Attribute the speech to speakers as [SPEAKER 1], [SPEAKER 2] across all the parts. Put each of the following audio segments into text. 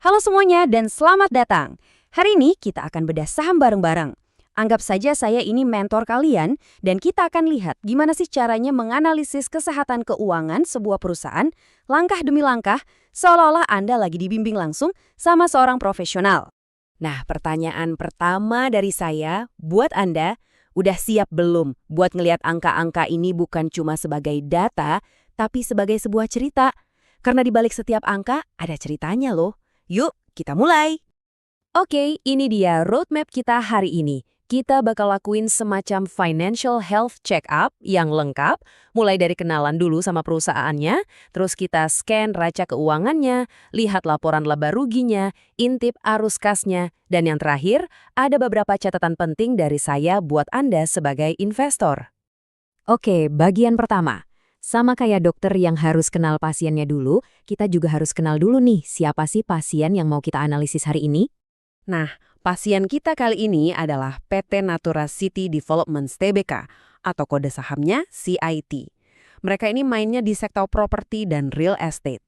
[SPEAKER 1] Halo semuanya dan selamat datang. Hari ini kita akan bedah saham bareng-bareng. Anggap saja saya ini mentor kalian dan kita akan lihat gimana sih caranya menganalisis kesehatan keuangan sebuah perusahaan langkah demi langkah seolah-olah Anda lagi dibimbing langsung sama seorang profesional. Nah, pertanyaan pertama dari saya buat Anda, udah siap belum buat ngelihat angka-angka ini bukan cuma sebagai data, tapi sebagai sebuah cerita? Karena di balik setiap angka ada ceritanya loh. Yuk, kita mulai. Oke, ini dia roadmap kita hari ini. Kita bakal lakuin semacam financial health check-up yang lengkap, mulai dari kenalan dulu sama perusahaannya, terus kita scan raca keuangannya, lihat laporan laba ruginya, intip arus kasnya, dan yang terakhir, ada beberapa catatan penting dari saya buat Anda sebagai investor. Oke, bagian pertama. Sama kayak dokter yang harus kenal pasiennya dulu, kita juga harus kenal dulu nih siapa sih pasien yang mau kita analisis hari ini. Nah, pasien kita kali ini adalah PT Natura City Developments Tbk atau kode sahamnya CIT. Mereka ini mainnya di sektor properti dan real estate.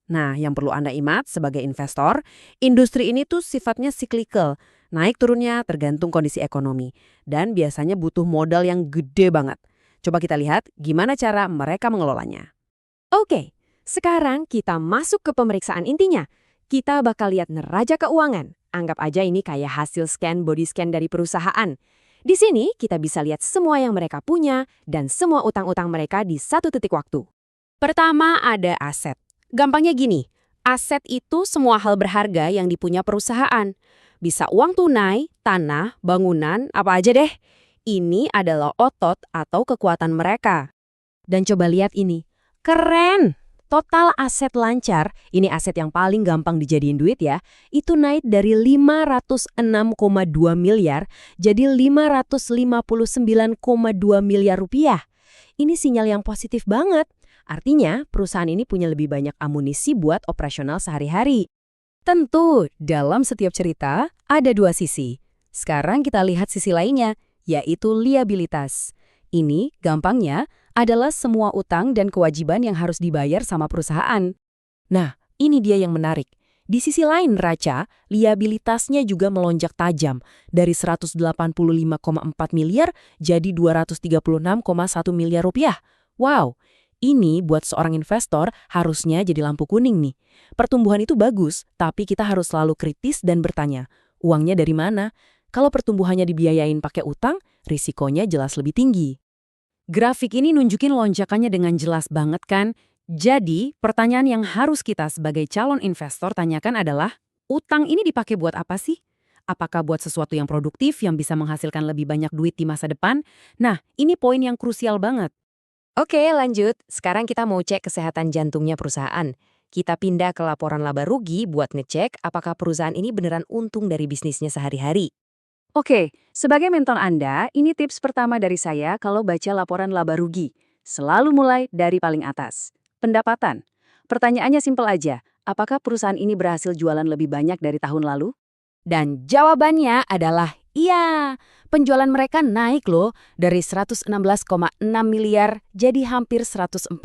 [SPEAKER 1] Nah, yang perlu Anda ingat sebagai investor, industri ini tuh sifatnya cyclical, naik turunnya tergantung kondisi ekonomi, dan biasanya butuh modal yang gede banget. Coba kita lihat gimana cara mereka mengelolanya. Oke, sekarang kita masuk ke pemeriksaan intinya. Kita bakal lihat neraca keuangan. Anggap aja ini kayak hasil scan body scan dari perusahaan. Di sini kita bisa lihat semua yang mereka punya dan semua utang-utang mereka di satu titik waktu. Pertama ada aset. Gampangnya gini, aset itu semua hal berharga yang dipunya perusahaan. Bisa uang tunai, tanah, bangunan, apa aja deh. Ini adalah otot atau kekuatan mereka. Dan coba lihat ini. Keren! Total aset lancar, ini aset yang paling gampang dijadiin duit ya, itu naik dari 506,2 miliar jadi 559,2 miliar rupiah. Ini sinyal yang positif banget. Artinya, perusahaan ini punya lebih banyak amunisi buat operasional sehari-hari. Tentu, dalam setiap cerita ada dua sisi. Sekarang kita lihat sisi lainnya, yaitu liabilitas. Ini, gampangnya, adalah semua utang dan kewajiban yang harus dibayar sama perusahaan. Nah, ini dia yang menarik. Di sisi lain neraca, liabilitasnya juga melonjak tajam dari 185,4 miliar jadi 236,1 miliar rupiah. Wow, ini buat seorang investor harusnya jadi lampu kuning nih. Pertumbuhan itu bagus, tapi kita harus selalu kritis dan bertanya, uangnya dari mana? Kalau pertumbuhannya dibiayain pakai utang, risikonya jelas lebih tinggi. Grafik ini nunjukin lonjakannya dengan jelas banget kan? Jadi, pertanyaan yang harus kita sebagai calon investor tanyakan adalah, utang ini dipakai buat apa sih? Apakah buat sesuatu yang produktif yang bisa menghasilkan lebih banyak duit di masa depan? Nah, ini poin yang krusial banget. Oke, lanjut. Sekarang kita mau cek kesehatan jantungnya perusahaan. Kita pindah ke laporan laba rugi buat ngecek apakah perusahaan ini beneran untung dari bisnisnya sehari-hari. Oke, sebagai mentor Anda, ini tips pertama dari saya kalau baca laporan laba rugi. Selalu mulai dari paling atas. Pendapatan. Pertanyaannya simpel aja, apakah perusahaan ini berhasil jualan lebih banyak dari tahun lalu? Dan jawabannya adalah iya. Penjualan mereka naik loh, dari 116,6 miliar jadi hampir 145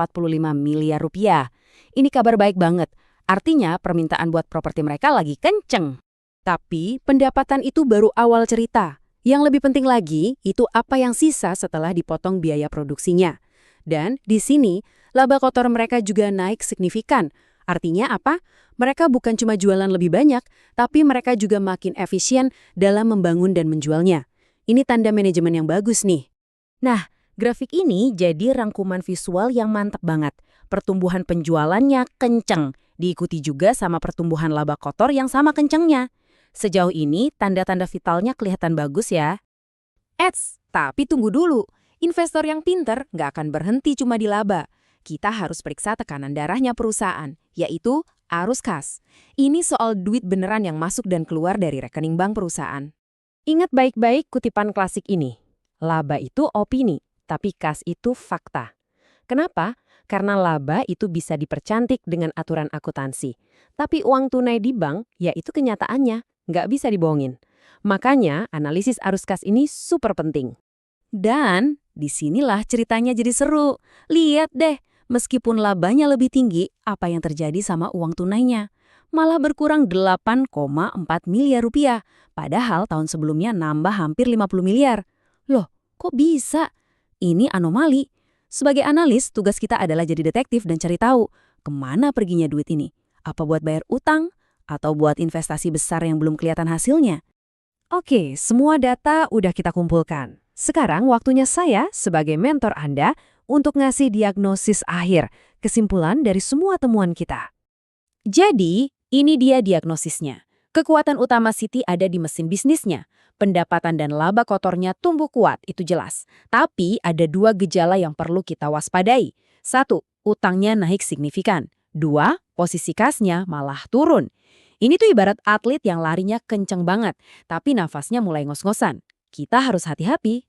[SPEAKER 1] miliar rupiah. Ini kabar baik banget. Artinya permintaan buat properti mereka lagi kenceng. Tapi, pendapatan itu baru awal cerita. Yang lebih penting lagi, itu apa yang sisa setelah dipotong biaya produksinya. Dan di sini, laba kotor mereka juga naik signifikan. Artinya apa? Mereka bukan cuma jualan lebih banyak, tapi mereka juga makin efisien dalam membangun dan menjualnya. Ini tanda manajemen yang bagus nih. Nah, grafik ini jadi rangkuman visual yang mantap banget. Pertumbuhan penjualannya kenceng, diikuti juga sama pertumbuhan laba kotor yang sama kencengnya. Sejauh ini, tanda-tanda vitalnya kelihatan bagus ya. Tapi tunggu dulu. Investor yang pinter nggak akan berhenti cuma di laba. Kita harus periksa tekanan darahnya perusahaan, yaitu arus kas. Ini soal duit beneran yang masuk dan keluar dari rekening bank perusahaan. Ingat baik-baik kutipan klasik ini. Laba itu opini, tapi kas itu fakta. Kenapa? Karena laba itu bisa dipercantik dengan aturan akuntansi. Tapi uang tunai di bank, yaitu kenyataannya. Nggak bisa dibohongin. Makanya, analisis arus kas ini super penting. Dan, disinilah ceritanya jadi seru. Lihat deh, meskipun labanya lebih tinggi, apa yang terjadi sama uang tunainya? malah berkurang 8,4 miliar rupiah. Padahal tahun sebelumnya nambah hampir 50 miliar. Loh, kok bisa? Ini anomali. Sebagai analis, tugas kita adalah jadi detektif dan cari tahu kemana perginya duit ini. Apa buat bayar utang? Atau buat investasi besar yang belum kelihatan hasilnya? Oke, semua data udah kita kumpulkan. Sekarang waktunya saya sebagai mentor Anda untuk ngasih diagnosis akhir, kesimpulan dari semua temuan kita. Jadi, ini dia diagnosisnya. Kekuatan utama Siti ada di mesin bisnisnya. Pendapatan dan laba kotornya tumbuh kuat, itu jelas. Tapi ada dua gejala yang perlu kita waspadai. Satu, utangnya naik signifikan. Dua, posisi kasnya malah turun. Ini tuh ibarat atlet yang larinya kenceng banget, tapi nafasnya mulai ngos-ngosan. Kita harus hati-hati.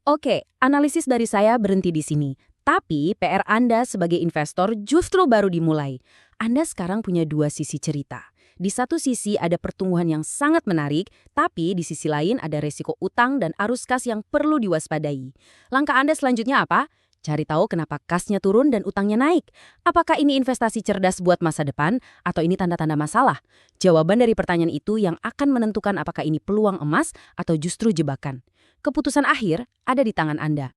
[SPEAKER 1] Oke, analisis dari saya berhenti di sini. Tapi PR Anda sebagai investor justru baru dimulai. Anda sekarang punya dua sisi cerita. Di satu sisi ada pertumbuhan yang sangat menarik, tapi di sisi lain ada resiko utang dan arus kas yang perlu diwaspadai. Langkah Anda selanjutnya apa? Cari tahu kenapa kasnya turun dan utangnya naik. Apakah ini investasi cerdas buat masa depan atau ini tanda-tanda masalah? Jawaban dari pertanyaan itu yang akan menentukan apakah ini peluang emas atau justru jebakan. Keputusan akhir ada di tangan Anda.